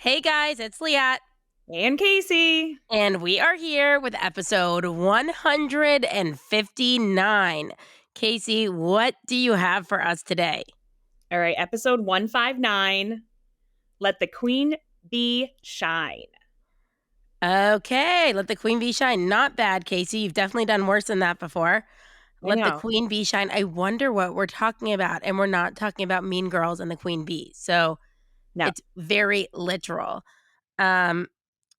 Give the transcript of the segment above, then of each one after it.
Hey guys, it's Liat, And Casey. and we are here with episode 159. Casey, what do you have for us today? All right, episode 159. Let the queen bee shine. Okay, let the queen bee shine. Not bad, Casey. You've definitely done worse than that before. I Let the know. queen bee shine. I wonder what we're talking about, and we're not talking about Mean Girls and the queen bee. So No. it's very literal. Um,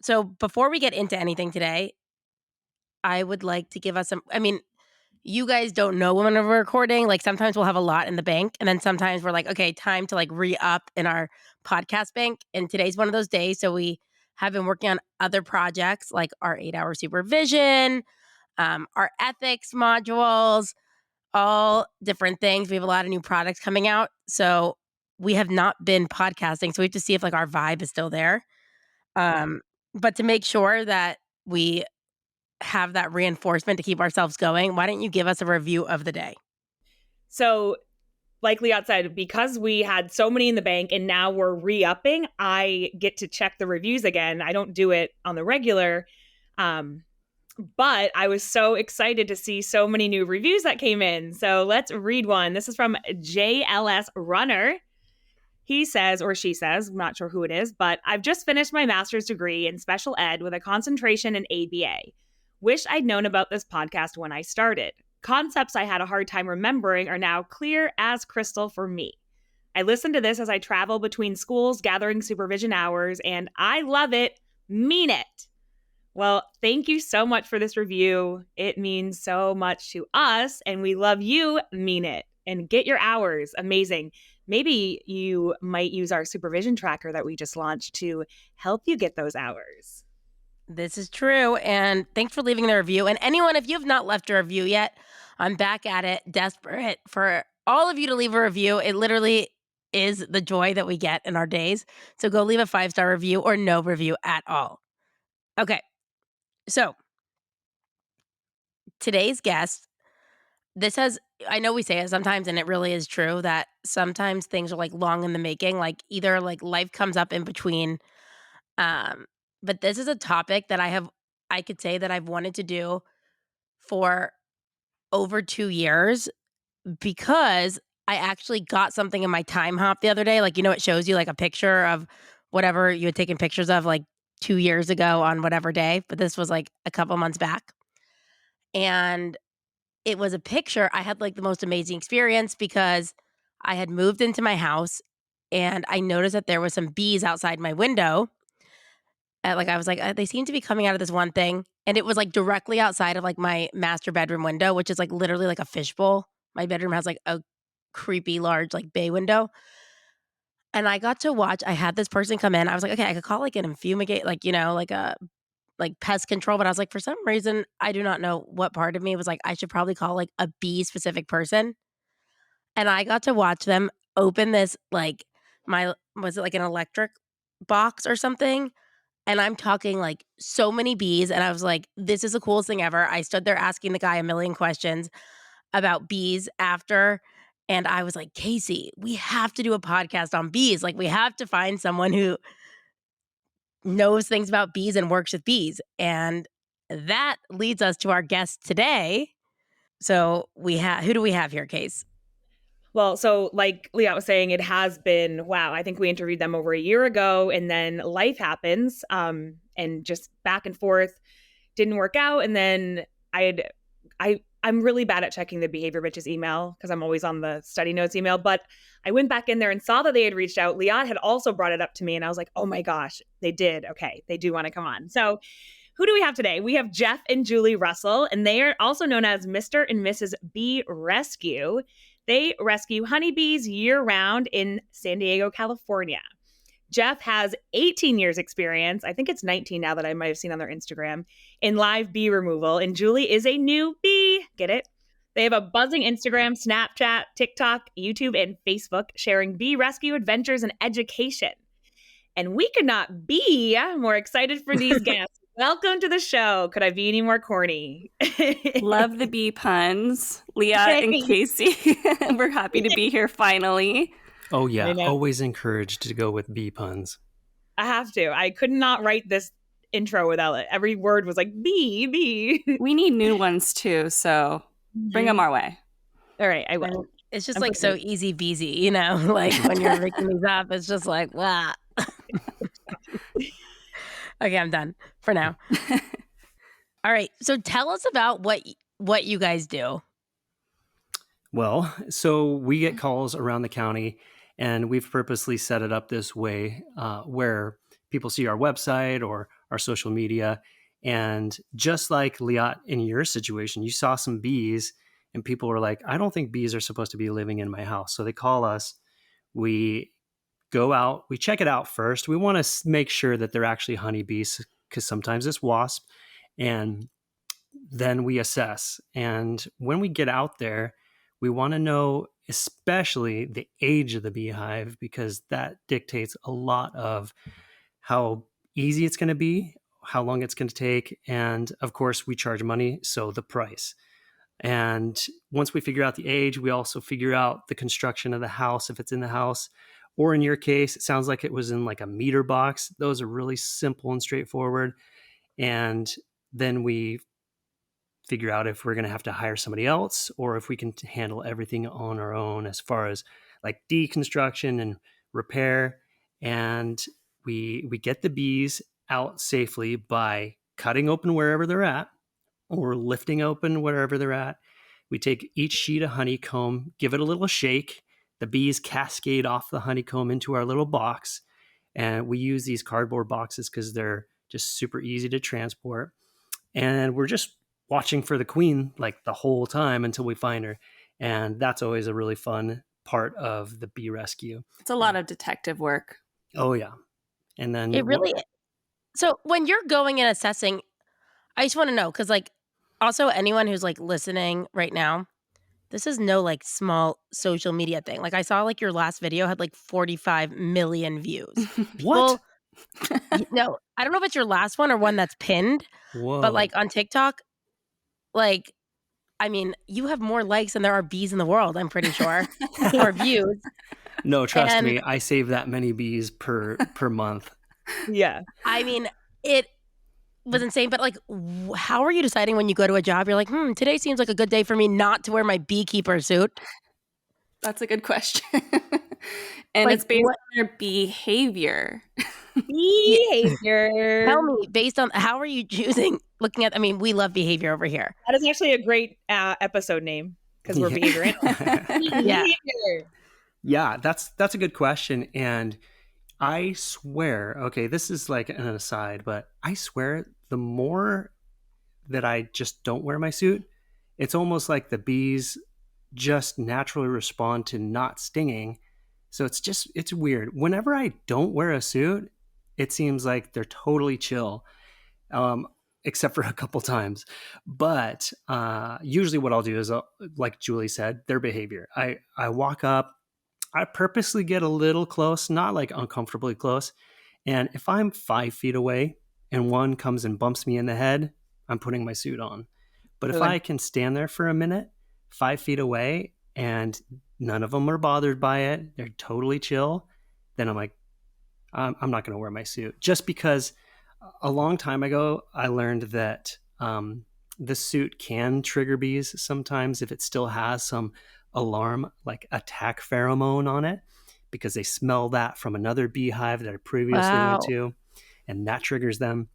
so before we get into anything today, I would like to give us some. You guys don't know when we're recording. Like sometimes we'll have a lot in the bank, and then sometimes we're like, okay, time to like re up in our podcast bank. And today's one of those days. So we have been working on other projects like our 8-hour supervision, our ethics modules, all different things. We have a lot of new products coming out. So we have not been podcasting. So we have to see if like our vibe is still there. Um, but to make sure that we have that reinforcement to keep ourselves going, why don't you give us a review of the day? So, like Liat said, because we had so many in the bank and now we're re-upping, I get to check the reviews again. I don't do it on the regular. Um, but I was so excited to see so many new reviews that came in. So let's read one. This is from JLS Runner. He says, or she says, I'm not sure who it is, but I've just finished my master's degree in special ed with a concentration in ABA. Wish I'd known about this podcast when I started. Concepts I had a hard time remembering are now clear as crystal for me. I listen to this as I travel between schools, gathering supervision hours, and I love it. Mean it. Well, thank you so much for this review. It means so much to us, and we love you. Mean it. And get your hours. Amazing. Maybe you might use our supervision tracker that we just launched to help you get those hours. This is true. And thanks for leaving the review. And anyone, if you have not left a review yet, I'm back at it, desperate for all of you to leave a review. It literally is the joy that we get in our days. So go leave a 5-star review or no review at all. Okay. So today's guest, I know we say it sometimes, and it really is true that sometimes things are like long in the making, like either like life comes up in between. Um, but this is a topic that I could say that I've wanted to do for over 2 years because I actually got something in my time hop the other day. Like, it shows you like a picture of whatever you had taken pictures of like 2 years ago on whatever day, but this was like a couple months back. And it was a picture. I had like the most amazing experience because I had moved into my house and I noticed that there was some bees outside my window. Like I was like, they seem to be coming out of this one thing. And it was like directly outside of like my master bedroom window, which is like literally like a fishbowl. My bedroom has like a creepy large like bay window. And I got to watch, I had this person come in. I was like, okay, I could call like an infumigate, like, like a like pest control. But I was like, for some reason, I do not know what part of me was like, I should probably call like a bee specific person. And I got to watch them open this like was it like an electric box or something? And I'm talking like so many bees. And I was like, this is the coolest thing ever. I stood there asking the guy a million questions about bees after. And I was like, Casey, we have to do a podcast on bees. Like, we have to find someone who knows things about bees and works with bees. And that leads us to our guest today. So who do we have here, Case? Well, so like Liat was saying, it has been, wow, I think we interviewed them over a year ago and then life happens and just back and forth didn't work out. And then I'm really bad at checking the behavior bitches email because I'm always on the study notes email. But I went back in there and saw that they had reached out. Liat had also brought it up to me, and I was like, oh my gosh, they did. Okay, they do want to come on. So who do we have today? We have Jeff and Julie Russell, and they are also known as Mr. and Mrs. Bee Rescue. They rescue honeybees year round in San Diego, California. Jeff has 18 years experience. I think it's 19 now that I might have seen on their Instagram in live bee removal. And Julie is a new bee. Get it? They have a buzzing Instagram, Snapchat, TikTok, YouTube, and Facebook sharing bee rescue adventures and education. And we could not be more excited for these guests. Welcome to the show. Could I be any more corny? Love the bee puns, Leah and Casey. We're happy to be here finally. Oh, yeah. Always encouraged to go with bee puns. I have to. I could not write this intro without it. Every word was like bee, bee. We need new ones too, so bring them our way. All right, I I will. mean, it's just I'm like so prepared. easy peasy, you know, like when you're making these up, it's just like, wow. Okay, I'm done for now. All right. So tell us about what you guys do. Well, so we get calls around the county, and we've purposely set it up this way where people see our website or our social media. And just like Liat, in your situation, you saw some bees, and people were like, I don't think bees are supposed to be living in my house. So they call us. We go out, we check it out first. We want to make sure that they're actually honeybees because sometimes it's wasp. And then we assess. And when we get out there, we want to know especially the age of the beehive because that dictates a lot of how easy it's going to be, how long it's going to take. And of course, we charge money, so the price. And once we figure out the age, we also figure out the construction of the house, if it's in the house. Or in your case, it sounds like it was in like a meter box. Those are really simple and straightforward. And then we figure out if we're going to have to hire somebody else or if we can handle everything on our own as far as like deconstruction and repair. And we get the bees out safely by cutting open wherever they're at or lifting open wherever they're at. We take each sheet of honeycomb, give it a little shake. The bees cascade off the honeycomb into our little box. And we use these cardboard boxes because they're just super easy to transport. And we're just watching for the queen like the whole time until we find her. And that's always a really fun part of the bee rescue. It's a lot of detective work. Oh, yeah. And then It really is. So when you're going and assessing, I just want to know, because like also anyone who's like listening right now, this is no like small social media thing. Like I saw like your last video had like 45 million views. What? No, I don't know if it's your last one or one that's pinned, Whoa. but like on TikTok, like, I mean, you have more likes than there are bees in the world, I'm pretty sure, or views. No, trust And me, I save that many bees per month. Yeah. I mean, it was insane, but like, how are you deciding when you go to a job? You're like, today seems like a good day for me not to wear my beekeeper suit. That's a good question. And Like, it's based on their behavior. Behavior. Tell me, based on how are you choosing? Looking at, I mean, we love behavior over here. That is actually a great episode name because we're behavior analysts. Yeah. Yeah, that's a good question. And I swear, okay, this is like an aside, but I swear the more that I just don't wear my suit, it's almost like the bees just naturally respond to not stinging. So it's weird. Whenever I don't wear a suit, it seems like they're totally chill, except for a couple times. But usually what I'll do is, like Julie said, their behavior. I walk up, I purposely get a little close, not like uncomfortably close. And if I'm 5 feet away and one comes and bumps me in the head, I'm putting my suit on. But if I can stand there for a minute, 5 feet away, and none of them are bothered by it, they're totally chill, then I'm like, I'm not going to wear my suit. Just because a long time ago, I learned that the suit can trigger bees sometimes if it still has some alarm, like attack pheromone on it, because they smell that from another beehive that I previously went to, and that triggers them.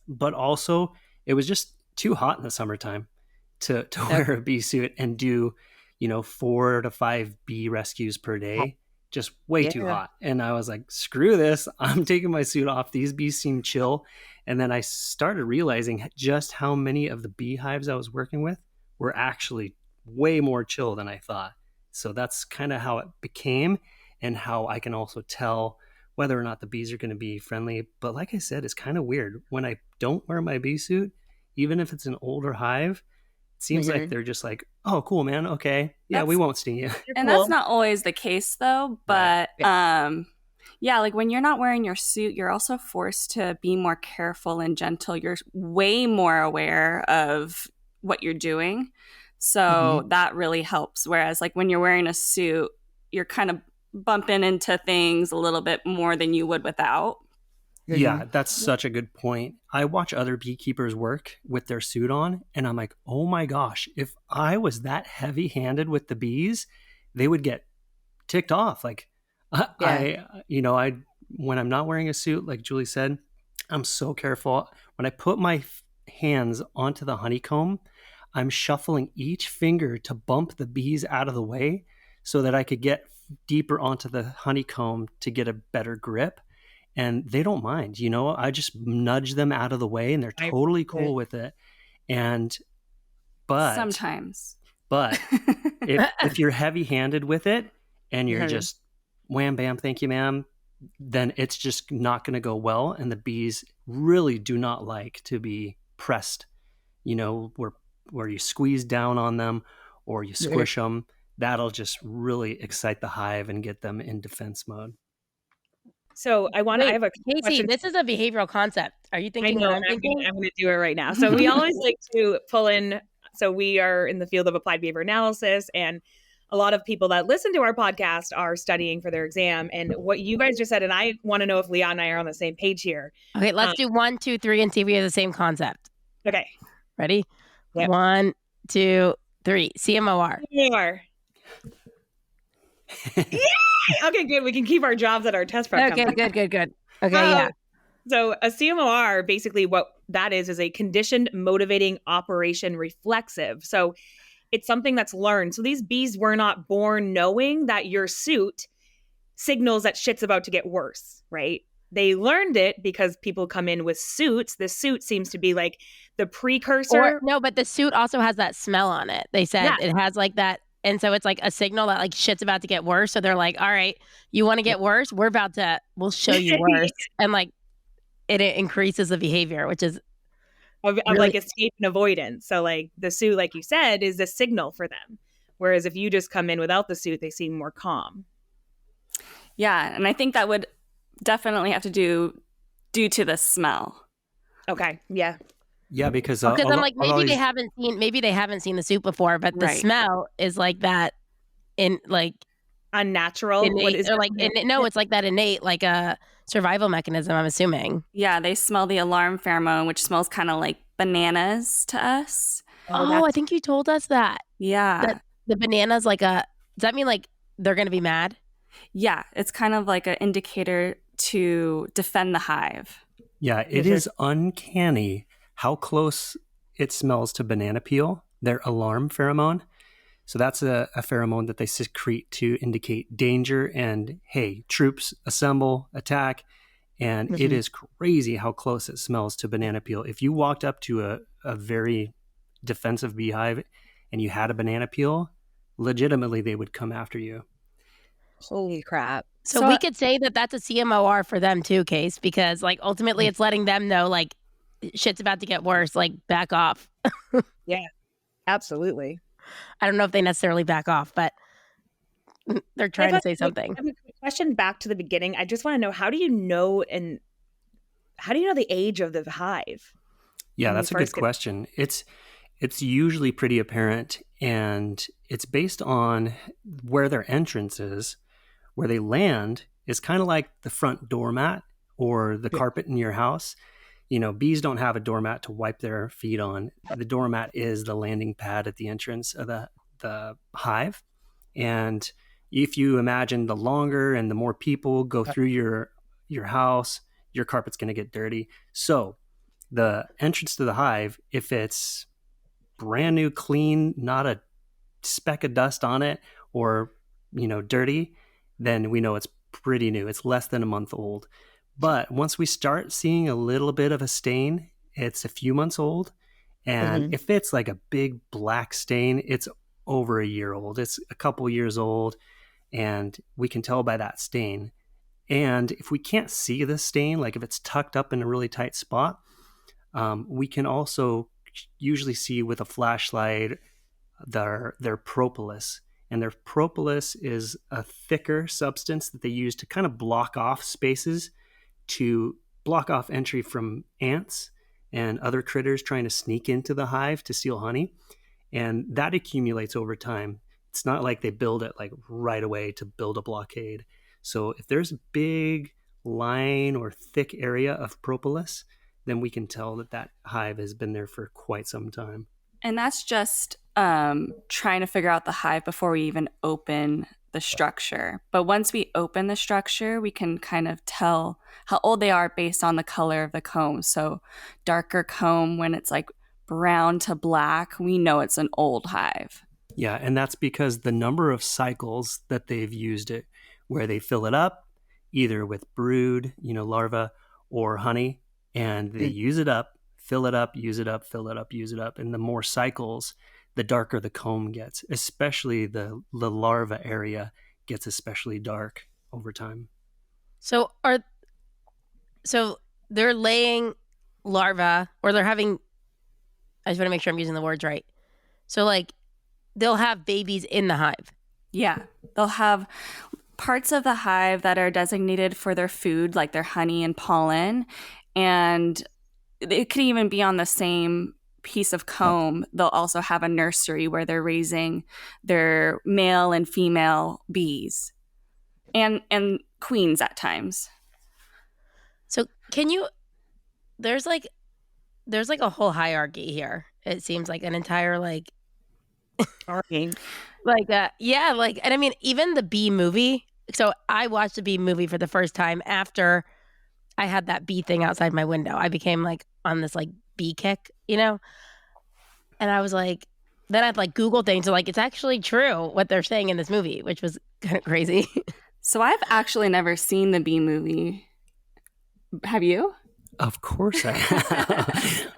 But also, it was just too hot in the summertime to wear a bee suit and do, 4 to 5 bee rescues per day. Just way too hot. And I was like, screw this. I'm taking my suit off. These bees seem chill. And then I started realizing just how many of the beehives I was working with were actually way more chill than I thought. So that's kind of how it became and how I can also tell whether or not the bees are going to be friendly. But like I said, it's kind of weird. When I don't wear my bee suit, even if it's an older hive, it seems like they're just like, oh, cool, man. Okay. Yeah, we won't sting you. And that's not always the case, though. But yeah, like when you're not wearing your suit, you're also forced to be more careful and gentle. You're way more aware of what you're doing. So that really helps. Whereas like when you're wearing a suit, you're kind of bumping into things a little bit more than you would without. Yeah, that's such a good point. I watch other beekeepers work with their suit on, and I'm like, oh my gosh, if I was that heavy handed with the bees, they would get ticked off. Like, I, when I'm not wearing a suit, like Julie said, I'm so careful. When I put my hands onto the honeycomb, I'm shuffling each finger to bump the bees out of the way so that I could get deeper onto the honeycomb to get a better grip. And they don't mind, I just nudge them out of the way and they're I totally cool with it. And, but, Sometimes. but if you're heavy handed with it and you're just wham, bam, thank you, ma'am, then it's just not going to go well. And the bees really do not like to be pressed, where you squeeze down on them or you squish them. That'll just really excite the hive and get them in defense mode. So I have a Casey, question. this is a behavioral concept. Are you I thinking know, what I'm thinking? I'm going to do it right now. So we always like to pull in. So we are in the field of applied behavior analysis, and a lot of people that listen to our podcast are studying for their exam. And what you guys just said, and I want to know if Leon and I are on the same page here. Okay, let's do 1, 2, 3 and see if we have the same concept. Okay. Ready? Yep. 1, 2, 3. CMO-R. CMO-R. Yay! Okay, good. We can keep our jobs at our test prep Okay, company. good. Okay, yeah. So a CMO-R, basically what that is a conditioned motivating operation reflexive. So it's something that's learned. So these bees were not born knowing that your suit signals that shit's about to get worse, right? They learned it because people come in with suits. The suit seems to be like the precursor. But the suit also has that smell on it. They said it has like that. And so it's like a signal that like shit's about to get worse. So they're like, all right, you want to get worse? We'll show you worse. And like it increases the behavior, which is of like escape and avoidance. So like the suit, like you said, is a signal for them. Whereas if you just come in without the suit, they seem more calm. Yeah. And I think that would definitely have to do due to the smell. Okay. Yeah. Yeah, because I'm like, maybe they haven't seen the suit before, but the smell is like that in like unnatural. Innate, it's like that innate, like a survival mechanism, I'm assuming. Yeah, they smell the alarm pheromone, which smells kind of like bananas to us. I think you told us that. Yeah. That the bananas does that mean like they're going to be mad? Yeah, it's kind of like an indicator to defend the hive. Yeah, it is uncanny how close it smells to banana peel, their alarm pheromone. So that's a pheromone that they secrete to indicate danger and, hey, troops, assemble, attack. And it is crazy how close it smells to banana peel. If you walked up to a very defensive beehive and you had a banana peel, legitimately they would come after you. Holy crap. So we could say that that's a CMO-R for them too, Case, because like ultimately it's letting them know like shit's about to get worse, like back off. Yeah, absolutely. I don't know if they necessarily back off, but they're trying to say something. I have a question back to the beginning. I just want to know, how do you know the age of the hive? Yeah, that's a good question. It's usually pretty apparent, and it's based on where their entrance is. Where they land is kind of like the front doormat or the carpet in your house. Bees don't have a doormat to wipe their feet on. The doormat is the landing pad at the entrance of the hive. And if you imagine the longer and the more people go through your house, your carpet's going to get dirty. So the entrance to the hive, if it's brand new, clean, not a speck of dust on it or, dirty, then we know it's pretty new. It's less than a month old. But once we start seeing a little bit of a stain, it's a few months old. And if it's like a big black stain, it's over a year old. It's a couple years old. And we can tell by that stain. And if we can't see the stain, like if it's tucked up in a really tight spot, we can also usually see with a flashlight their propolis. And their propolis is a thicker substance that they use to kind of block off spaces, to block off entry from ants and other critters trying to sneak into the hive to steal honey. And that accumulates over time. It's not like they build it like right away to build a blockade. So if there's big, line or thick area of propolis, then we can tell that that hive has been there for quite some time. And that's just trying to figure out the hive before we even open the structure. But once we open the structure, we can kind of tell how old they are based on the color of the comb. So darker comb, when it's like brown to black, we know it's an old hive. Yeah, and that's because the number of cycles that they've used it, where they fill it up, either with brood, larva, or honey, and they use it up, fill it up, use it up, fill it up, use it up. And the more cycles, the darker the comb gets, especially the larva area gets especially dark over time. So they're laying larvae, or they're having, I just want to make sure I'm using the words right. So like they'll have babies in the hive. Yeah. They'll have parts of the hive that are designated for their food, like their honey and pollen. And it could even be on the same piece of comb. They'll also have a nursery where they're raising their male and female bees and queens at times. So there's like a whole hierarchy here. It seems like an entire like Arcing. and I mean, even the bee movie. So I watched the bee movie for the first time after I had that bee thing outside my window. I became like on this like bee kick, and I was like, then I'd like Google things, so like it's actually true what they're saying in this movie, which was kind of crazy. So I've actually never seen the bee movie. Have you? Of course I have.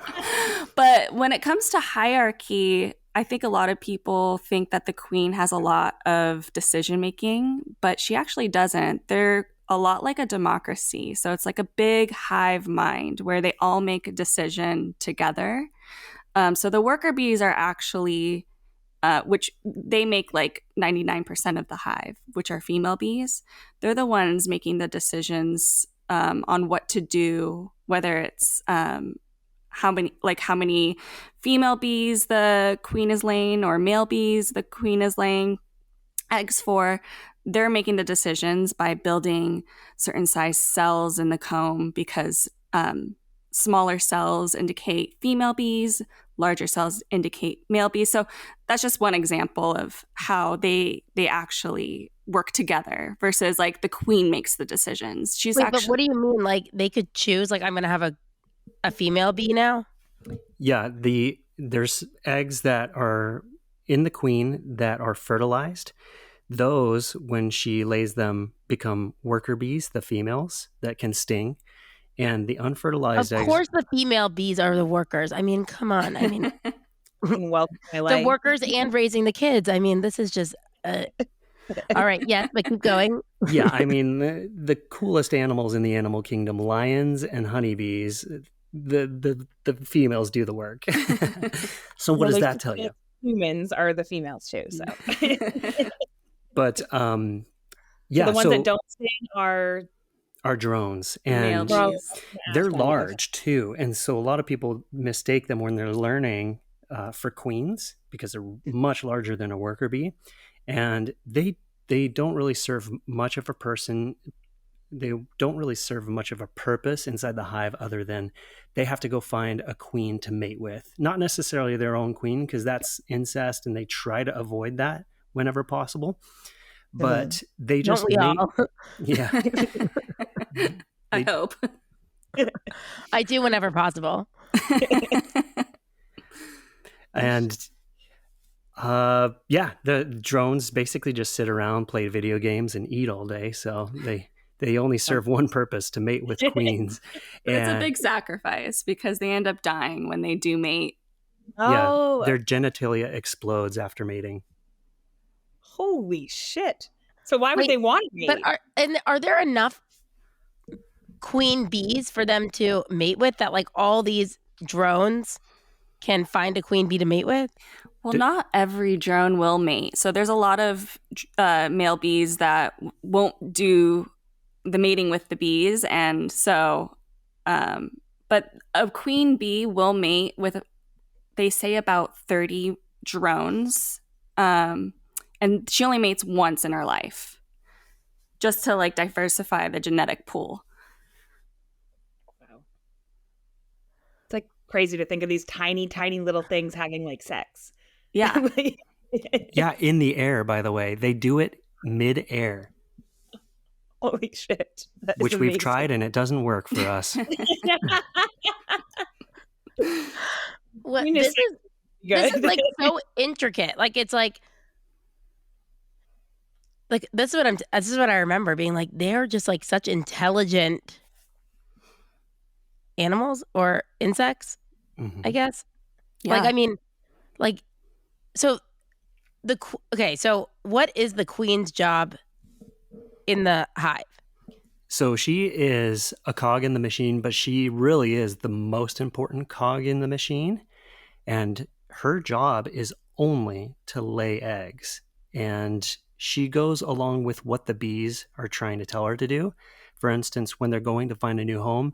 But when it comes to hierarchy, I think a lot of people think that the queen has a lot of decision making, but she actually doesn't. They're a lot like a democracy. So it's like a big hive mind where they all make a decision together. So the worker bees are actually, which they make like 99% of the hive, which are female bees. They're the ones making the decisions on what to do, whether it's how many female bees the queen is laying or male bees the queen is laying eggs for. They're making the decisions by building certain size cells in the comb because smaller cells indicate female bees, larger cells indicate male bees. So that's just one example of how they actually work together versus like the queen makes the decisions. But what do you mean? Like they could choose, like I'm going to have a female bee now? Yeah, there's eggs that are in the queen that are fertilized. Those, when she lays them, become worker bees, the females that can sting. And the unfertilized eggs... Of course the female bees are the workers. I mean, come on. I mean, Welcome to my life. the workers and raising the kids. I mean, this is just... All right, yes, but keep going. Yeah, I mean, the coolest animals in the animal kingdom, lions and honeybees, the females do the work. So what does that tell you? Humans are the females too. So, but yeah, so the ones that don't sting are drones, and they're large too. And so a lot of people mistake them when they're learning for queens because they're much larger than a worker bee, and they don't really serve much of a person. They don't really serve much of a purpose inside the hive other than they have to go find a queen to mate with. Not necessarily their own queen, because that's incest and they try to avoid that whenever possible. But they just mate. Yeah. I hope. I do whenever possible. And yeah, the drones basically just sit around, play video games, and eat all day. So they only serve one purpose, to mate with queens. But it's a big sacrifice because they end up dying when they do mate. Oh, yeah, their genitalia explodes after mating. Holy shit. So why would they want to mate? But are there enough queen bees for them to mate with, that like all these drones can find a queen bee to mate with? Well, not every drone will mate. So there's a lot of male bees that won't do the mating with the bees. And so, but a queen bee will mate with, they say, about 30 drones. And she only mates once in her life, just to like diversify the genetic pool. It's like crazy to think of these tiny, tiny little things having like sex. Yeah. Yeah, in the air, by the way. They do it mid-air, Holy shit. That is which we've amazing. tried and it doesn't work for us. What Venus this is good. like so intricate. Like it's like this is what I remember being like they're just like such intelligent animals or insects, I guess. Like Yeah. I mean, like so okay, so what is the queen's job in the hive? So she is a cog in the machine, but she really is the most important cog in the machine. And her job is only to lay eggs. And she goes along with what the bees are trying to tell her to do. For instance, when they're going to find a new home,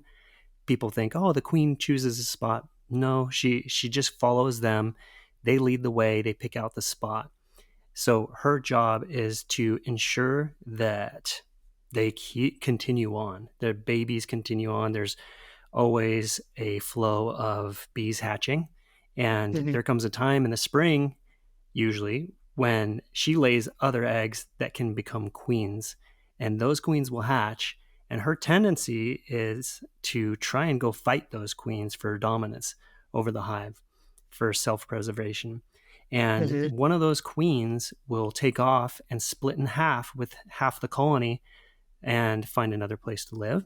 people think, oh, the queen chooses a spot. No, she just follows them. They lead the way. They pick out the spot. So her job is to ensure that they continue on. Their babies continue on. There's always a flow of bees hatching. And there comes a time in the spring, usually, when she lays other eggs that can become queens. And those queens will hatch. And her tendency is to try and go fight those queens for dominance over the hive, for self-preservation. And one of those queens will take off and split in half with half the colony and find another place to live.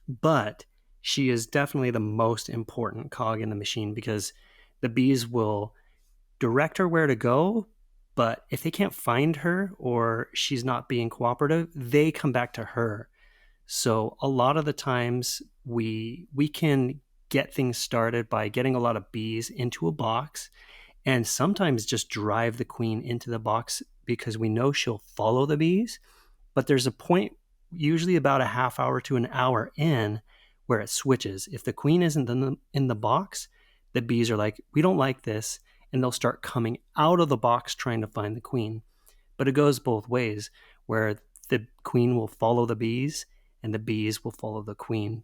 But she is definitely the most important cog in the machine because the bees will direct her where to go. But if they can't find her or she's not being cooperative, they come back to her. So a lot of the times we can get things started by getting a lot of bees into a box and sometimes just drive the queen into the box because we know she'll follow the bees. But there's a point, usually about a half hour to an hour in, where it switches. If the queen isn't in the box, the bees are like, we don't like this, and they'll start coming out of the box trying to find the queen. But it goes both ways, where the queen will follow the bees and the bees will follow the queen.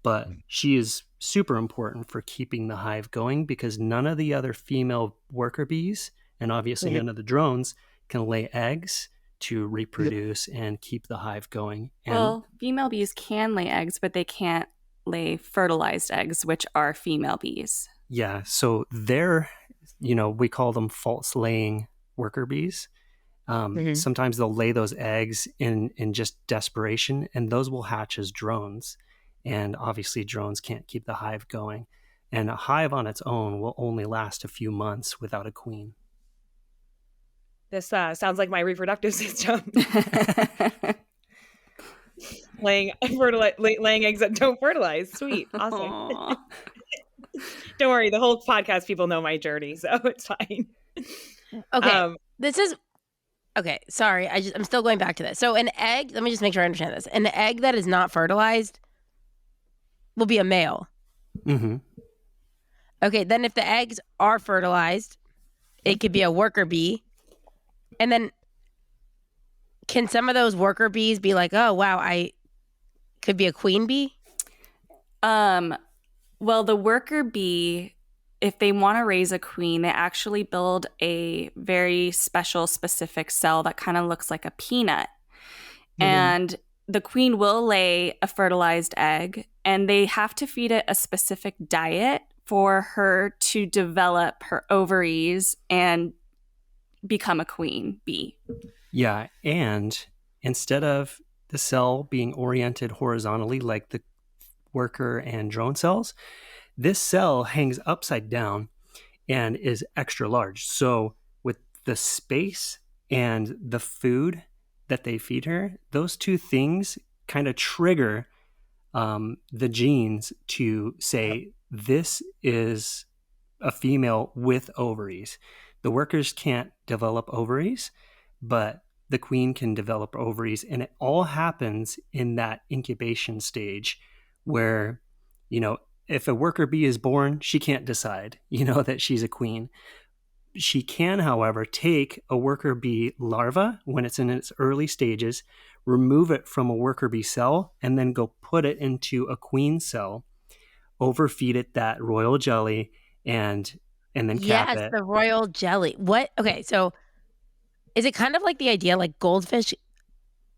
But she is super important for keeping the hive going because none of the other female worker bees, and obviously none of the drones, can lay eggs to reproduce and keep the hive going. And well, female bees can lay eggs, but they can't lay fertilized eggs, which are female bees. yeah, so they're, we call them false laying worker bees. Sometimes they'll lay those eggs in just desperation, and those will hatch as drones. And obviously drones can't keep the hive going. And a hive on its own will only last a few months without a queen. This sounds like my reproductive system. laying eggs that don't fertilize. Sweet. Awesome. Don't worry. The whole podcast people know my journey, so it's fine. Okay. Okay, sorry. I'm still going back to this. So an egg, let me just make sure I understand this. An egg that is not fertilized will be a male. Mm-hmm. Okay, then if the eggs are fertilized, it could be a worker bee. And then can some of those worker bees be like, oh, wow, I could be a queen bee? Well, the worker bee, if they want to raise a queen, they actually build a very special, specific cell that kind of looks like a peanut. And the queen will lay a fertilized egg, and they have to feed it a specific diet for her to develop her ovaries and become a queen bee. Yeah, and instead of the cell being oriented horizontally like the worker and drone cells, this cell hangs upside down and is extra large. So with the space and the food that they feed her, those two things kind of trigger the genes to say, this is a female with ovaries. The workers can't develop ovaries, but the queen can develop ovaries. And it all happens in that incubation stage where, if a worker bee is born, she can't decide, that she's a queen. She can, however, take a worker bee larva when it's in its early stages, remove it from a worker bee cell, and then go put it into a queen cell. overfeed it that royal jelly and then cap Yes, it. the royal jelly. What okay, so is it kind of like the idea like goldfish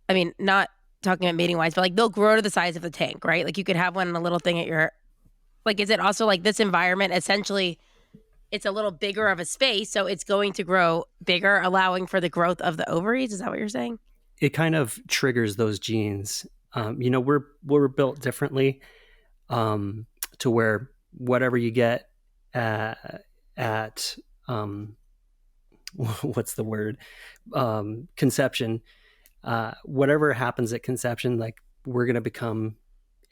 I mean, not talking about mating wise, but, like, they'll grow to the size of the tank, right? Like, you could have one in a little thing at your like, is it also like this environment essentially it's a little bigger of a space, so it's going to grow bigger, allowing for the growth of the ovaries? Is that what you're saying? It kind of triggers those genes. We're built differently, to where whatever you get at what's the word, conception, whatever happens at conception, like we're gonna become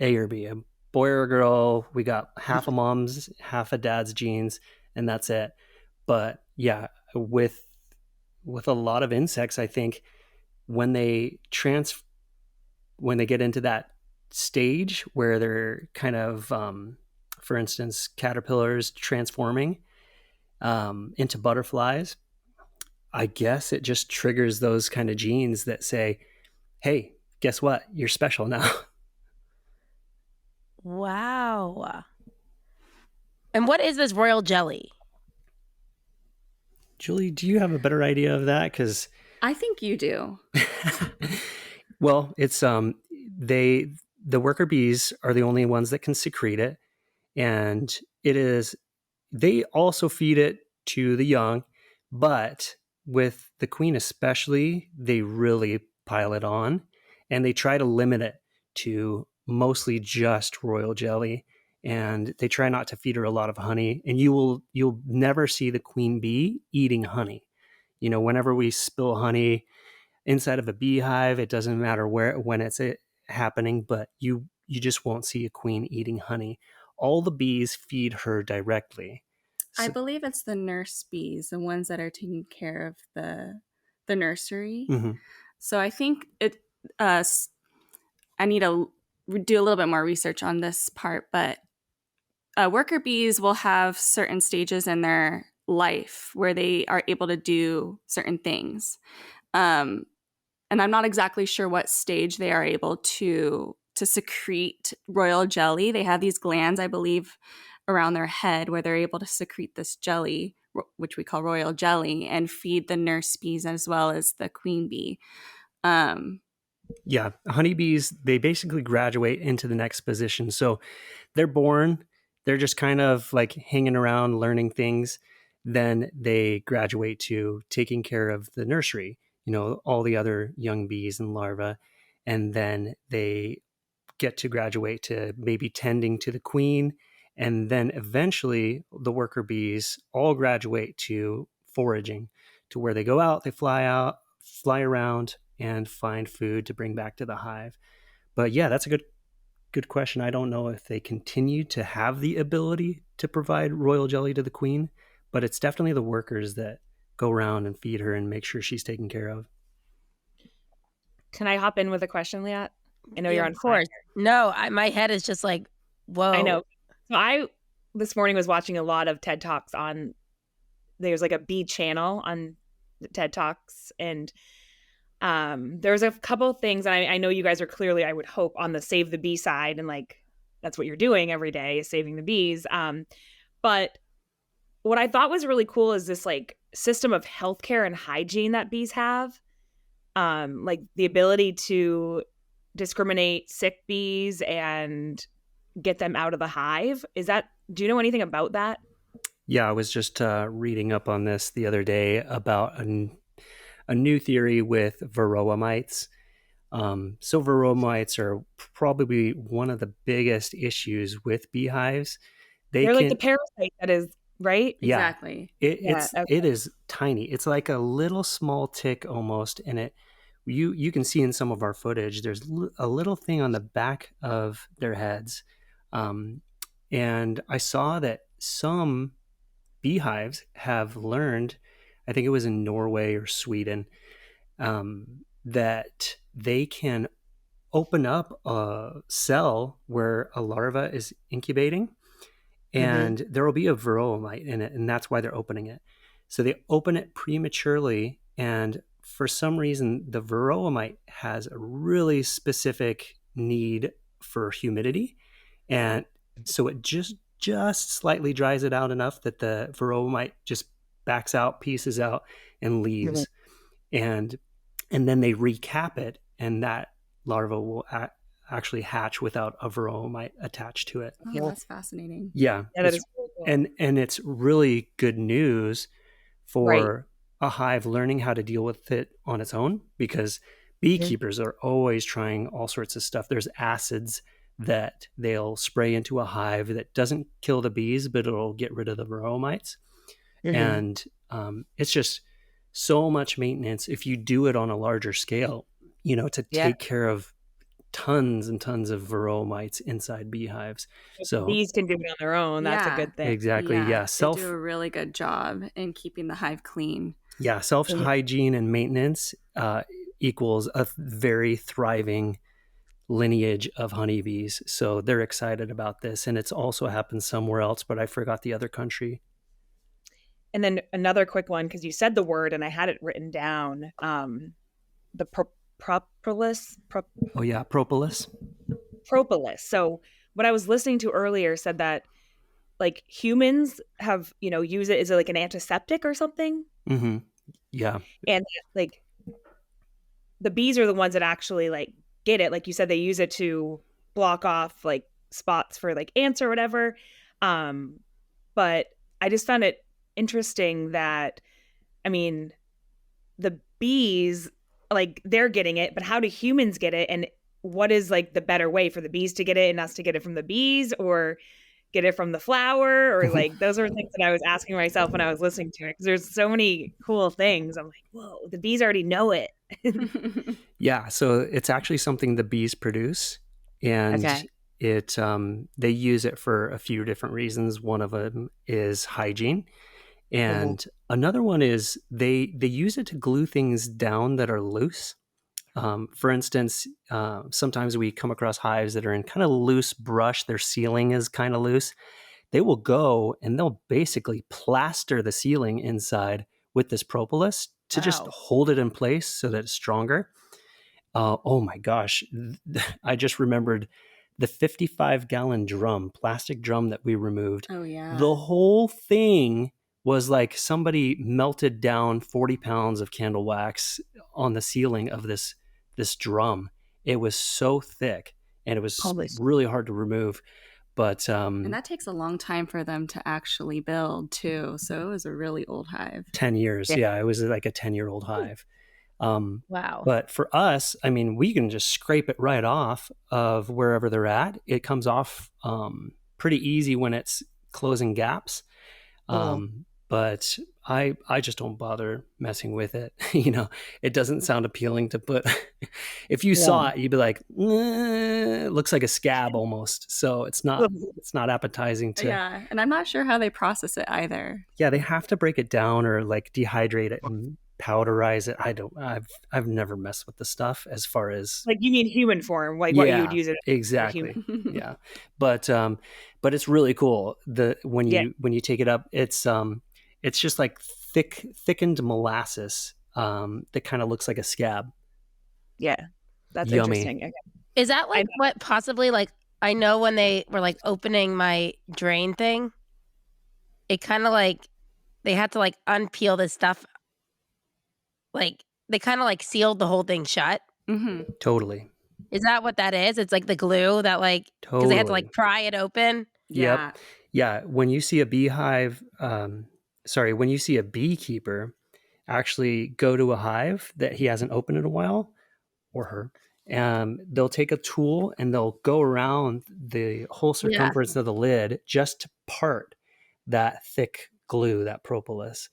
A or B, a boy or a girl. We got half a mom's, half a dad's genes, and that's it. But yeah, with a lot of insects, I think when they get into that stage where they're kind of, for instance, caterpillars transforming into butterflies, I guess it just triggers those kind of genes that say, hey, guess what? You're special now. Wow. And what is this royal jelly? Julie, do you have a better idea of that? Because I think you do. well, it's the worker bees are the only ones that can secrete it, and it is they also feed it to the young, but with the queen especially, they really pile it on, and they try to limit it to mostly just royal jelly, and they try not to feed her a lot of honey, and you'll never see the queen bee eating honey. Whenever we spill honey inside of a beehive, it doesn't matter when it's happening, but you just won't see a queen eating honey. All the bees feed her directly. I believe it's the nurse bees, the ones that are taking care of the nursery. Mm-hmm. So I think I need to do a little bit more research on this part, but worker bees will have certain stages in their life where they are able to do certain things. And I'm not exactly sure what stage they are able to secrete royal jelly. They have these glands, I believe, around their head where they're able to secrete this jelly, which we call royal jelly, and feed the nurse bees as well as the queen bee. Yeah, honeybees, they basically graduate into the next position. So they're born, they're just kind of like hanging around, learning things. Then they graduate to taking care of the nursery, all the other young bees and larvae. And then they get to graduate to maybe tending to the queen. And then eventually the worker bees all graduate to foraging, to where they go out, they fly around and find food to bring back to the hive. But yeah, that's a good question. I don't know if they continue to have the ability to provide royal jelly to the queen, but it's definitely the workers that go around and feed her and make sure she's taken care of. Can I hop in with a question, Liat? I know Yeah, you're on of course. fire. No, my head is just like, whoa. I know. So I this morning was watching a lot of TED Talks on. There's like a bee channel on TED Talks, and there's a couple of things, and I know you guys are clearly, I would hope, on the save the bee side, and like that's what you're doing every day is saving the bees. But what I thought was really cool is this like system of healthcare and hygiene that bees have, like the ability to discriminate sick bees and get them out of the hive. Do you know anything about that? Yeah, I was just reading up on this the other day about a new theory with varroa mites. So varroa mites are probably one of the biggest issues with beehives. They're like the parasite that is, right? Yeah, Exactly. It is tiny. It's like a little small tick almost, and you can see in some of our footage. There's a little thing on the back of their heads, and I saw that some beehives have learned. I think it was in Norway or Sweden, that they can open up a cell where a larva is incubating, and there will be a varroa mite in it, and that's why they're opening it. So they open it prematurely, and for some reason, the varroa mite has a really specific need for humidity, and So it just slightly dries it out enough that the varroa mite just backs out, pieces out, and leaves. And then they recap it, and that larva will actually hatch without a varroa mite attached to it. Oh, that's fascinating. Yeah, Yeah, that is really cool. and it's really good news Right. for a hive learning how to deal with it on its own, because beekeepers are always trying all sorts of stuff. There's acids that they'll spray into a hive that doesn't kill the bees, but it'll get rid of the varroa mites. And it's just so much maintenance if you do it on a larger scale, to take care of tons and tons of varroa mites inside beehives. So bees can do it on their own. That's a good thing. Exactly. Yeah. They do a really good job in keeping the hive clean. Yeah. Self-hygiene and maintenance equals a very thriving lineage of honeybees. So they're excited about this. And it's also happened somewhere else, but I forgot the other country. And then another quick one, because you said the word and I had it written down. The propolis. Oh, yeah. Propolis. Propolis. So what I was listening to earlier said that like humans have, use it as like an antiseptic or something. Mm-hmm. Yeah. And like the bees are the ones that actually like get it. Like you said, they use it to block off like spots for like ants or whatever. But I just found it interesting that, I mean, the bees, like they're getting it, but how do humans get it? And what is like the better way for the bees to get it and us to get it from the bees, or get it from the flower, or like those are things that I was asking myself when I was listening to it, because there's so many cool things. I'm like, whoa, the bees already know it. Yeah, so it's actually something the bees produce, and it they use it for a few different reasons. One of them is hygiene, and another one is they use it to glue things down that are loose. For instance, sometimes we come across hives that are in kind of loose brush. Their ceiling is kind of loose. They will go and they'll basically plaster the ceiling inside with this propolis to just hold it in place so that it's stronger. Oh my gosh. I just remembered the 55-gallon plastic drum that we removed. Oh, yeah. The whole thing was like somebody melted down 40 pounds of candle wax on the ceiling of this drum. It was so thick and it was really hard to remove. But and that takes a long time for them to actually build too. So it was a really old hive. 10 years. Yeah, it was like a 10-year-old hive. Wow. But for us, I mean, we can just scrape it right off of wherever they're at. It comes off pretty easy when it's closing gaps. But I just don't bother messing with it. It doesn't sound appealing to put. If you saw it, you'd be like, it looks like a scab almost. So it's not appetizing to. Yeah, and I'm not sure how they process it either. Yeah, they have to break it down or like dehydrate it and powderize it. I've never messed with the stuff as far as like, you mean human form, like what you would use it exactly. Yeah, but it's really cool. When you take it up, it's just like thickened molasses that kind of looks like a scab. Yeah, that's Yummy. interesting. Okay. Is that like what possibly like I know when they were like opening my drain thing, it kind of like they had to like unpeel this stuff. Like they kind of like sealed the whole thing shut. Mm-hmm. Totally. Is that what that is? It's like the glue that like because they had to like pry it open. Yeah. Yep. Yeah. When you see a beehive, when you see a beekeeper actually go to a hive that he hasn't opened in a while, or her, they'll take a tool and they'll go around the whole circumference of the lid just to part that thick glue, that propolis,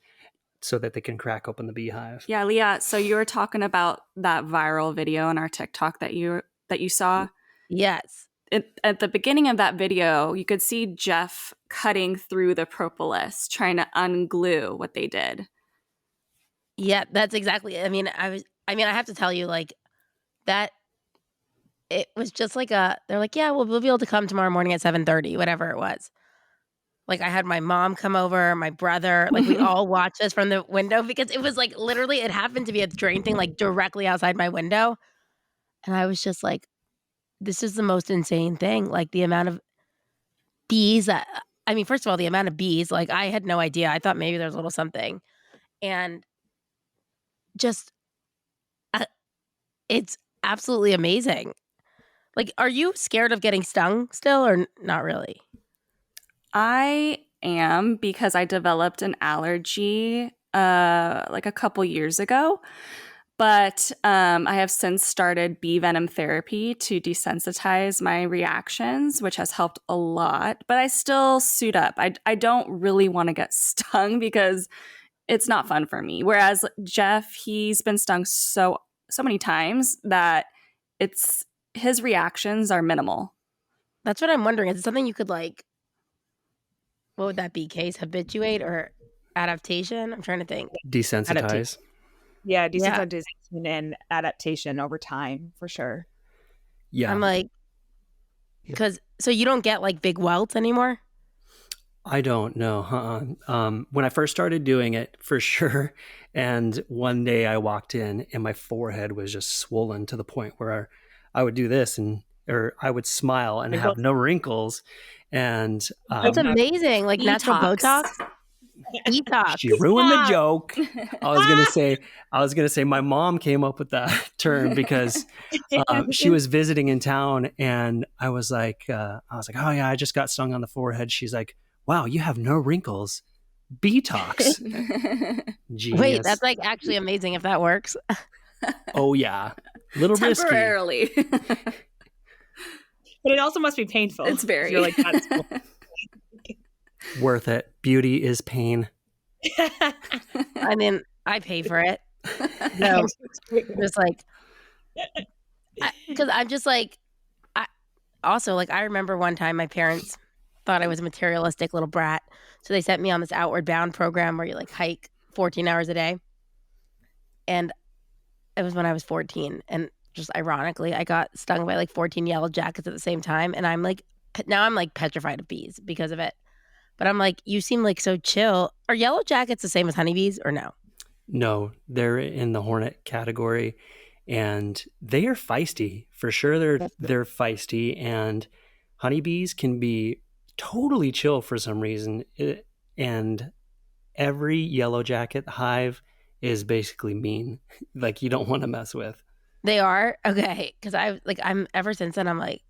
so that they can crack open the beehive. Yeah, Leah, so you were talking about that viral video on our TikTok that you saw? Yes. At the beginning of that video, you could see Jeff cutting through the propolis, trying to unglue what they did. Yeah, that's exactly. I mean, I have to tell you, like, that it was just like they're like, yeah, we'll be able to come tomorrow morning at 7:30, whatever it was. Like, I had my mom come over, my brother, like, we all watched this from the window because it was like literally, it happened to be a drain thing, like, directly outside my window. And I was just like, this is the most insane thing. Like, the amount of bees, I mean, first of all, the amount of bees, like, I had no idea. I thought maybe there's a little something, and just, uh, it's absolutely amazing. Like, are you scared of getting stung still or not really? I am, because I developed an allergy like a couple years ago. But I have since started bee venom therapy to desensitize my reactions, which has helped a lot. But I still suit up. I don't really want to get stung because it's not fun for me. Whereas Jeff, he's been stung so many times that it's his reactions are minimal. That's what I'm wondering. Is it something you could, like, what would that be? Case habituate or adaptation? I'm trying to think. Desensitize. Yeah, Yeah. desensitization and adaptation over time, for sure. Yeah. I'm like, because so you don't get like big welts anymore? I don't know. When I first started doing it, for sure. And one day I walked in and my forehead was just swollen to the point where I would do this or I would smile and have no wrinkles. And That's amazing. Like natural Detox. Botox? Detox. she ruined the joke. I was gonna say my mom came up with that term because she was visiting in town, and I was like, oh yeah, I just got stung on the forehead. She's like, wow, you have no wrinkles. Botox. Genius. Wait, that's like actually amazing if that works. Oh yeah, little risky. Temporarily. But it also must be painful. It's very. You're like, that's cool. Worth it. Beauty is pain. I mean, I pay for it. No, just like, because I'm just like, I remember one time my parents thought I was a materialistic little brat. So they sent me on this Outward Bound program where you like hike 14 hours a day. And it was when I was 14. And just ironically, I got stung by like 14 yellow jackets at the same time. And I'm like, now I'm like petrified of bees because of it. But I'm like, you seem like so chill. Are yellow jackets the same as honeybees or no? No, they're in the hornet category, and they are feisty for sure. They're feisty, and honeybees can be totally chill for some reason. And every yellow jacket hive is basically mean, like you don't want to mess with. They are? Okay. Because I'm ever since then, I'm like,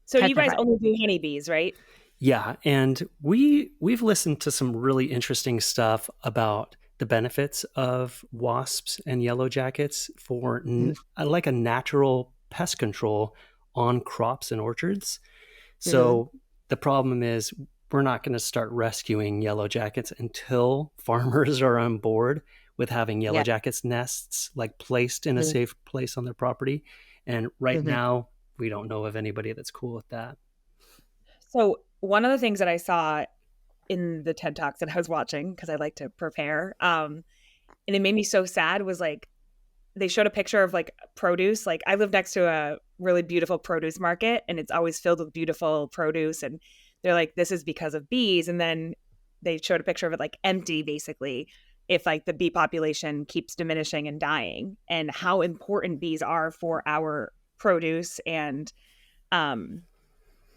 So you guys petrified. only do honeybees, right? Yeah, and we've listened to some really interesting stuff about the benefits of wasps and yellow jackets for like a natural pest control on crops and orchards. So the problem is we're not going to start rescuing yellow jackets until farmers are on board with having yellow jackets nests like placed in a safe place on their property. And right now, we don't know of anybody that's cool with that. So one of the things that I saw in the TED Talks that I was watching, because I like to prepare, and it made me so sad, was like they showed a picture of like produce. Like I live next to a really beautiful produce market, and it's always filled with beautiful produce. And they're like, this is because of bees. And then they showed a picture of it like empty, basically, if like the bee population keeps diminishing and dying, and how important bees are for our produce. And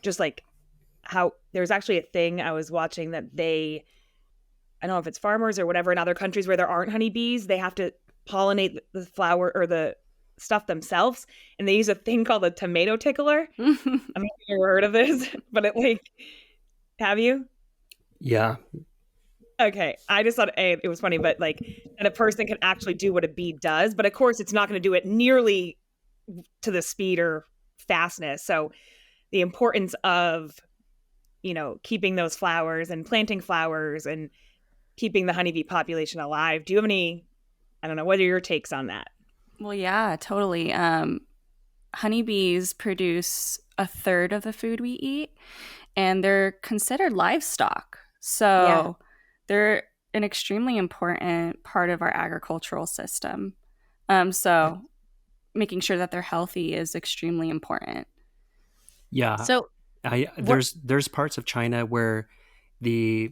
just like how there's actually a thing I was watching that I don't know if it's farmers or whatever in other countries where there aren't honeybees, they have to pollinate the flower or the stuff themselves, and they use a thing called a tomato tickler. I don't know if you've heard of this, but have you? Yeah. Okay, I just thought it was funny, but like, and a person can actually do what a bee does, but of course it's not going to do it nearly to the speed or fastness. So the importance of keeping those flowers and planting flowers and keeping the honeybee population alive. Do you have any, I don't know, what are your takes on that? Well, yeah, totally. Honeybees produce a third of the food we eat, and they're considered livestock. So they're an extremely important part of our agricultural system. So making sure that they're healthy is extremely important. Yeah. So there's parts of China where the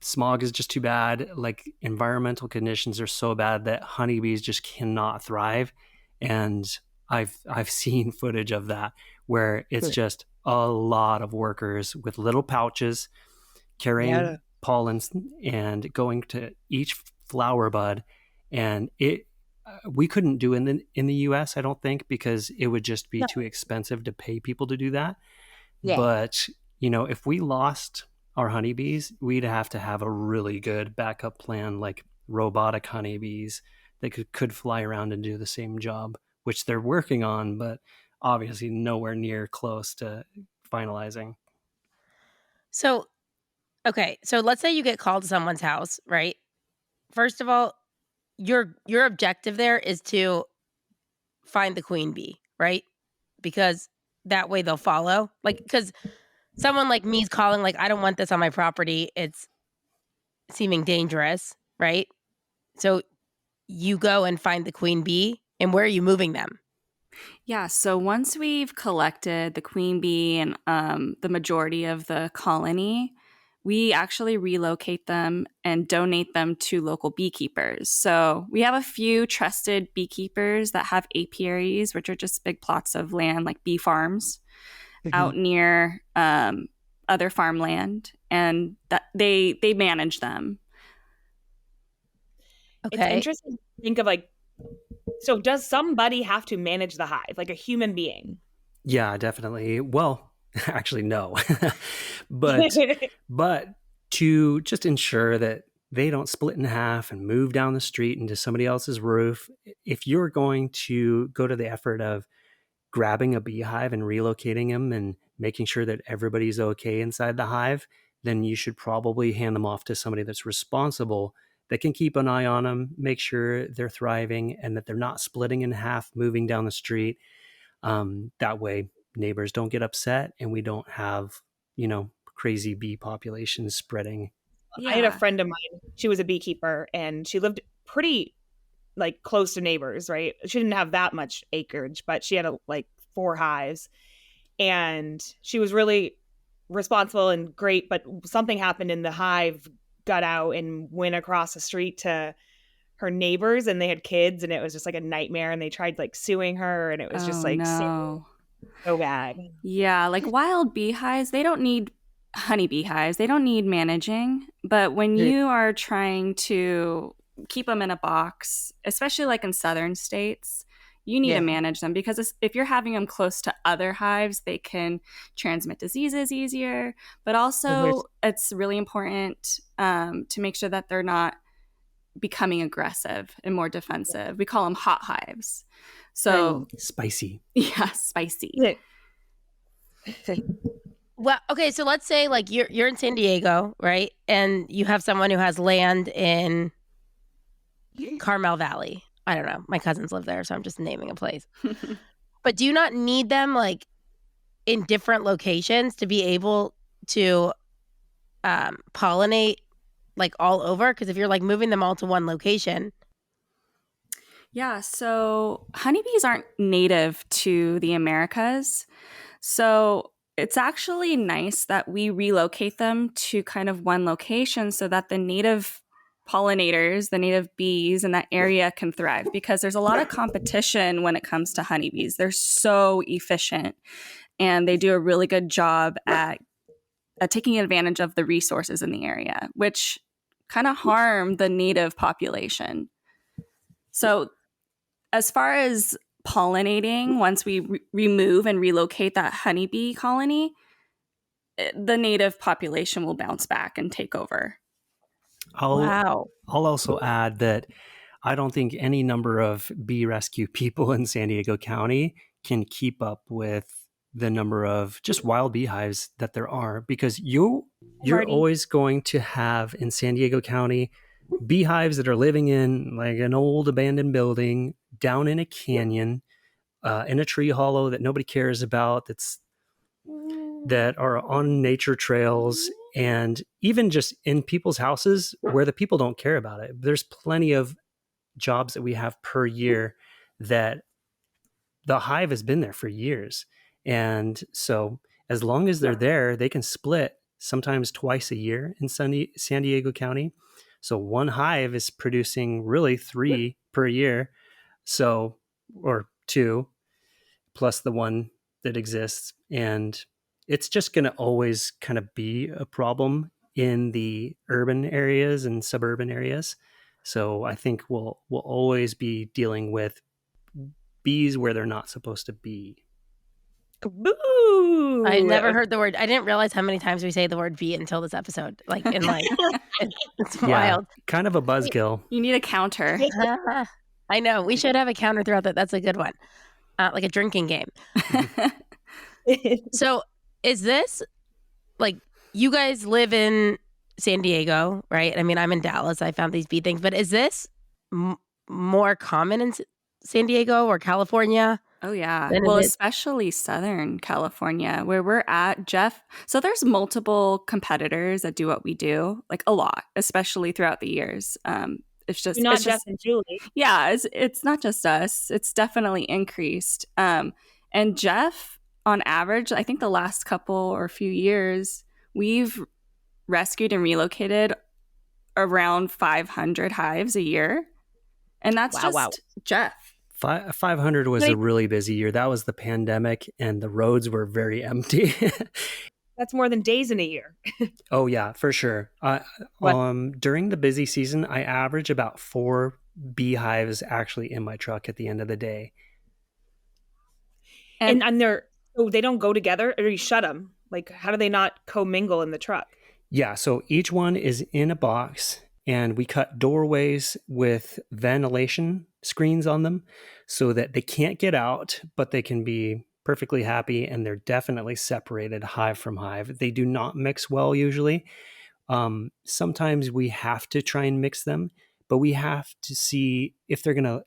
smog is just too bad. Like environmental conditions are so bad that honeybees just cannot thrive. And I've seen footage of that where it's just a lot of workers with little pouches carrying pollens and going to each flower bud. And we couldn't do it in the US, I don't think, because it would just be too expensive to pay people to do that. Yeah. But, if we lost our honeybees, we'd have to have a really good backup plan, like robotic honeybees that could fly around and do the same job, which they're working on, but obviously nowhere near close to finalizing. So, okay, so let's say you get called to someone's house, right? First of all, your objective there is to find the queen bee, right? Because that way they'll follow. Like, because someone like me is calling, like, I don't want this on my property. It's seeming dangerous, right? So you go and find the queen bee, and where are you moving them? Yeah, so once we've collected the queen bee and the majority of the colony, we actually relocate them and donate them to local beekeepers. So we have a few trusted beekeepers that have apiaries, which are just big plots of land like bee farms out near other farmland, and that they manage them. Okay. It's interesting to think of so does somebody have to manage the hive, like a human being? Yeah, definitely. Well, actually, no. but to just ensure that they don't split in half and move down the street into somebody else's roof, if you're going to go to the effort of grabbing a beehive and relocating them and making sure that everybody's okay inside the hive, then you should probably hand them off to somebody that's responsible, that can keep an eye on them, make sure they're thriving and that they're not splitting in half, moving down the street. That way neighbors don't get upset and we don't have, crazy bee populations spreading. Yeah. I had a friend of mine, she was a beekeeper and she lived pretty close to neighbors, right? She didn't have that much acreage, but she had 4 hives and she was really responsible and great, but something happened and the hive got out and went across the street to her neighbors and they had kids and it was just a nightmare and they tried suing her and it was just no. so bad. Yeah, wild beehives, they don't need honeybee hives. They don't need managing, but when you are trying to keep them in a box, especially in southern states, you need to manage them because if you're having them close to other hives, they can transmit diseases easier. But also, it's really important to make sure that they're not becoming aggressive and more defensive. We call them hot hives. So spicy. Yeah, spicy. Well, okay, so let's say you're in San Diego, right? And you have someone who has land in Carmel Valley. I don't know. My cousins live there, so I'm just naming a place. But do you not need them in different locations to be able to pollinate all over? Because if you're moving them all to one location. Yeah, so honeybees aren't native to the Americas. So it's actually nice that we relocate them to kind of one location so that the native pollinators, the native bees in that area can thrive, because there's a lot of competition when it comes to honeybees. They're so efficient and they do a really good job at taking advantage of the resources in the area, which kind of harm the native population. So as far as pollinating, once we remove and relocate that honeybee colony, the native population will bounce back and take over. I'll also add that I don't think any number of bee rescue people in San Diego County can keep up with the number of just wild beehives that there are, because you're always going to have in San Diego County beehives that are living in an old abandoned building down in a canyon, in a tree hollow that nobody cares about, that are on nature trails, and even just in people's houses where the people don't care about it. There's plenty of jobs that we have per year that the hive has been there for years. And so as long as they're there, they can split sometimes twice a year in San Diego County. So one hive is producing really 3 per year. So, or 2 plus the one that exists, and it's just going to always kind of be a problem in the urban areas and suburban areas. So I think we'll always be dealing with bees where they're not supposed to be. Boo! I never heard the word. I didn't realize how many times we say the word bee until this episode. Like in life, it's wild. Kind of a buzzkill. You need a counter. I know. We should have a counter throughout that. That's a good one. Like a drinking game. So is this like you guys live in San Diego, right? I mean, I'm in Dallas. I found these bee things, but is this more common in San Diego or California? Oh, yeah. Well, especially Southern California, where we're at, Jeff. So there's multiple competitors that do what we do, like a lot, especially throughout the years. It's just not it's Jeff just, and Julie. Yeah, it's not just us. It's definitely increased. And Jeff, on average, I think the last couple or few years, we've rescued and relocated around 500 hives a year. And that's Jeff. 500 was a really busy year. That was the pandemic, and the roads were very empty. That's more than days in a year. Oh, yeah, for sure. During the busy season, I average about 4 beehives actually in my truck at the end of the day. And they don't go together, or you shut them? Like, how do they not commingle in the truck? Yeah, so each one is in a box, and we cut doorways with ventilation screens on them so that they can't get out, but they can be perfectly happy, and they're definitely separated hive from hive. They do not mix well usually. Sometimes we have to try and mix them, but we have to see if they're going to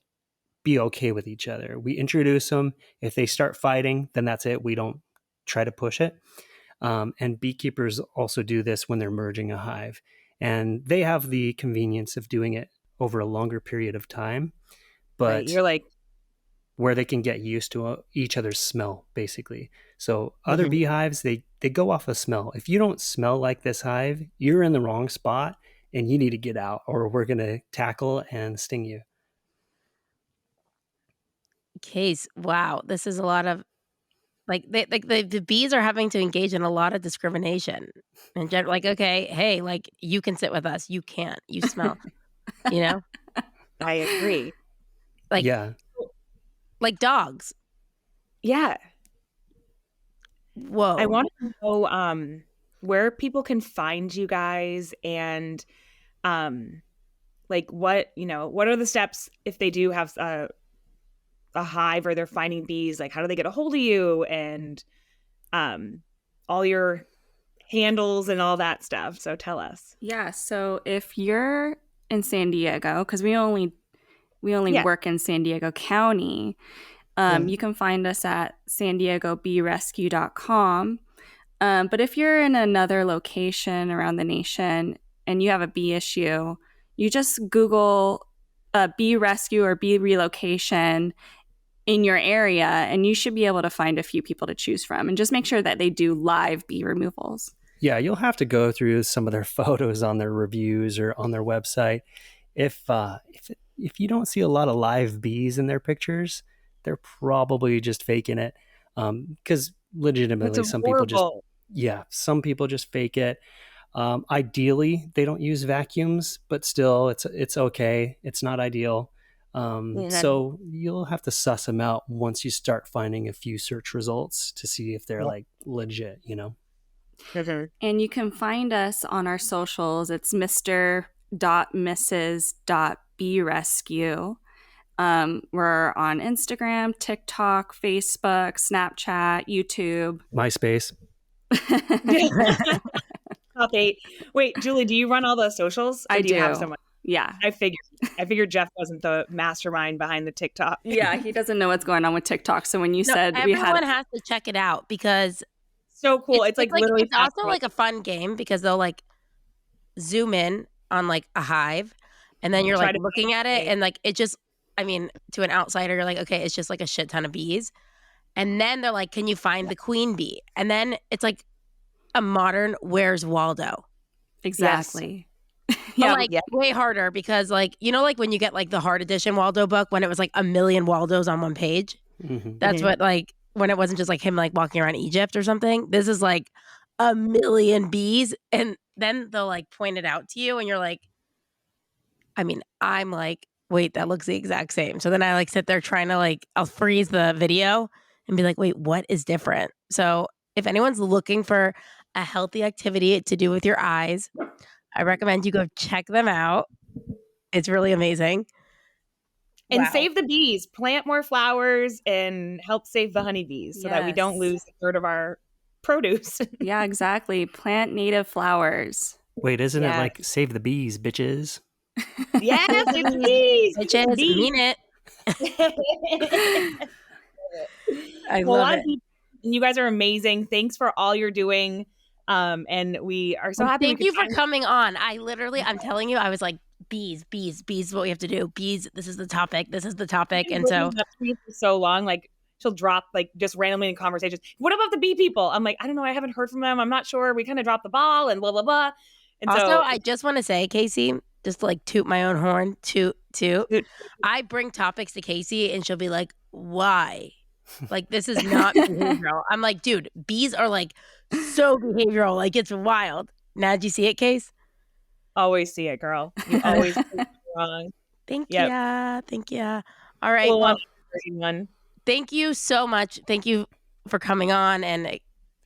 be okay with each other. We introduce them. If they start fighting, then that's it. We don't try to push it. And beekeepers also do this when they're merging a hive. And they have the convenience of doing it over a longer period of time. But you're like, where they can get used to each other's smell, basically. So other beehives, they go off a smell. If you don't smell like this hive, you're in the wrong spot and you need to get out, or we're going to tackle and sting you. Case, wow, this is a lot of the bees are having to engage in a lot of discrimination. And like, okay, hey, like you can sit with us, you can't. You smell, you know. I agree. Like, yeah. Like dogs. Yeah. Whoa. I want to know where people can find you guys, and like what are the steps if they do have a hive or they're finding bees? Like, how do they get a hold of you, and all your handles and all that stuff? So tell us. Yeah. So if you're in San Diego, because we only work in San Diego County, you can find us at sandiegobeerescue.com. But if you're in another location around the nation and you have a bee issue, you just Google bee rescue or bee relocation in your area, and you should be able to find a few people to choose from, and just make sure that they do live bee removals. Yeah, you'll have to go through some of their photos on their reviews or on their website. If you don't see a lot of live bees in their pictures, they're probably just faking it. Because legitimately, some people just fake it. Ideally, they don't use vacuums, but still, it's okay. It's not ideal. So you'll have to suss them out once you start finding a few search results to see if they're like legit, And you can find us on our socials. It's Mr.Mrs.Beerescue. We're on Instagram, TikTok, Facebook, Snapchat, YouTube, MySpace. Top 8. Wait, Julie, do you run all those socials? I do. You have someone? Yeah. I figured Jeff wasn't the mastermind behind the TikTok. Yeah, he doesn't know what's going on with TikTok. So when you said everyone has to check it out, because so cool. It's like literally it's also like a fun game, because they'll like zoom in on like a hive, and then you're like looking at it, and like it just, I mean, to an outsider, you're like, okay, it's just like a shit ton of bees. And then they're like, can you find the queen bee? And then it's like a modern Where's Waldo. Exactly. Yes. But way harder, because like, like when you get like the hard edition Waldo book, when it was like a million Waldos on one page, that's what like when it wasn't just like him like walking around Egypt or something. This is like a million bees. And then they'll like point it out to you and you're like, I mean, I'm like, wait, that looks the exact same. So then I like sit there trying to like, I'll freeze the video and be like, wait, what is different? So if anyone's looking for a healthy activity to do with your eyes, I recommend you go check them out. It's really amazing. And Wow. save the bees, plant more flowers, and help save the honeybees so that we don't lose a third of our produce. Yeah, exactly. Plant native flowers. Wait, isn't it Yes. like save the bees, bitches? Yes, it's bees. Bitches, Bees. mean it. I Well, love it. you guys are amazing. Thanks for all you're doing. And we are so happy. Thank you for coming on. I'm telling you, I was like, bees is what we have to do. Bees, this is the topic. And so for so long, like she'll drop like just randomly in conversations. What about the bee people? I'm like, I don't know. I haven't heard from them. I'm not sure. We kind of dropped the ball and blah, blah, blah. And also, so I just want to say, Casey, just to like toot my own horn, toot. I bring topics to Casey and she'll be like, why? Like, this is not behavioral. I'm like, dude, bees are like so behavioral. Like, it's wild. Now, did you see it, Case? always see it, girl. You always see it wrong. Thank you. All right. Well, thank you so much. Thank you for coming on and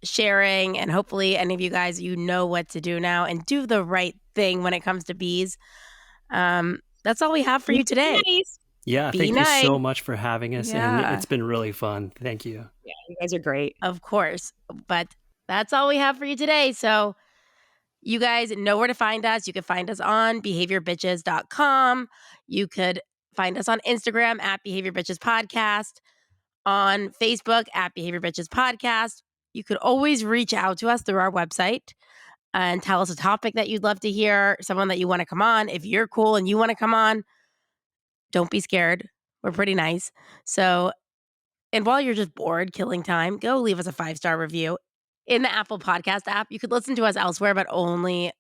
sharing. And hopefully any of you guys, you know what to do now and do the right thing when it comes to bees. That's all we have for you today. Yeah, thank you so much for having us. Yeah. And it's been really fun. Thank you. Yeah, you guys are great. Of course. But that's all we have for you today. So you guys know where to find us. You can find us on behaviorbitches.com. You could find us on Instagram at Behavior Bitches Podcast, on Facebook at Behavior Bitches Podcast. You could always reach out to us through our website and tell us a topic that you'd love to hear, someone that you want to come on. If you're cool and you want to come on, don't be scared. We're pretty nice. So, and while you're just bored, killing time, go leave us a 5-star review in the Apple Podcast app. You could listen to us elsewhere, but the only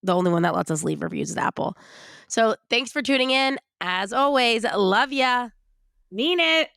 one that lets us leave reviews is Apple. So thanks for tuning in. As always, love ya. Mean it.